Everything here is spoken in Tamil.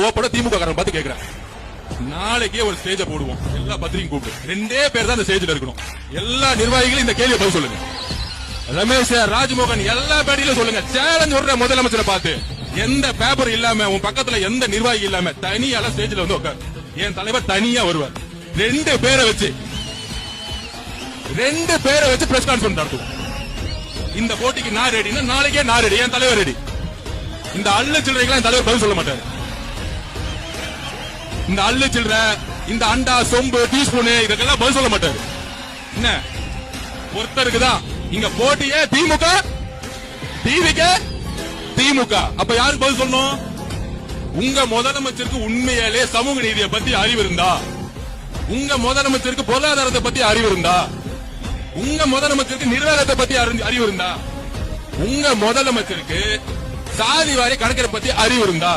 ஓப்பட திமுக காரன் பார்த்து கேக்குறேன், நாளைக்கே ஒரு ஸ்டேஜ போடுவோம், எல்லா பத்திரிகையும் கூப்பிட்டு 2 பேர் தான் அந்த ஸ்டேஜ்ல இருக்கணும். எல்லா நிர்வாகிகளும் இந்த கேள்வியை பதில் சொல்லுங்க. ரமேஷ், ராஜ்மோகன் எல்லா பேட்டியில சொல்லுங்க. சேலஞ்ச் விடுற முதலமைச்சரை பார்த்து, எந்த பேப்பர் இல்லாம உன் பக்கத்துல எந்த நிர்வாகி இல்லாம தனியால ஸ்டேஜ்ல வந்து உட்கார். என் தலைவர் தனியா வருவார். 2 பேரை வச்சு பிரஸ் கான்ஃபரன்ஸ் நடத்துவோம். இந்த போட்டிக்கு நான் ரெடினா நாளைக்கே நான் ரெடி, என் தலைவர் ரெடி. இந்த அள்ளு சில்லறைக்கெல்லாம் என் தலைவர் பதில் சொல்ல மாட்டாரு. இந்த அள்ளு சில்லற, இந்த அண்டா சொம்பு டீஸ்பூனு இதுக்கெல்லாம் பதில் சொல்ல மாட்டாரு. என்ன ஒருத்தருக்கு தான் இங்க போட்டியே திமுக, டிவிக்கு திமுக. அப்ப யாருக்கு பதில் சொல்லணும்? உங்க முதலமைச்சருக்கு உண்மையாலே சமூக நீதியை பத்தி அறிவு இருந்தா, உங்க முதலமைச்சருக்கு பொருளாதாரத்தை பத்தி அறிவு இருந்தா, உங்க முதலமைச்சருக்கு நிர்வாகத்தை பத்தி அறிவு இருந்தா, உங்க முதலமைச்சருக்கு சாதி வாரி கணக்கை பத்தி அறிவு இருந்தா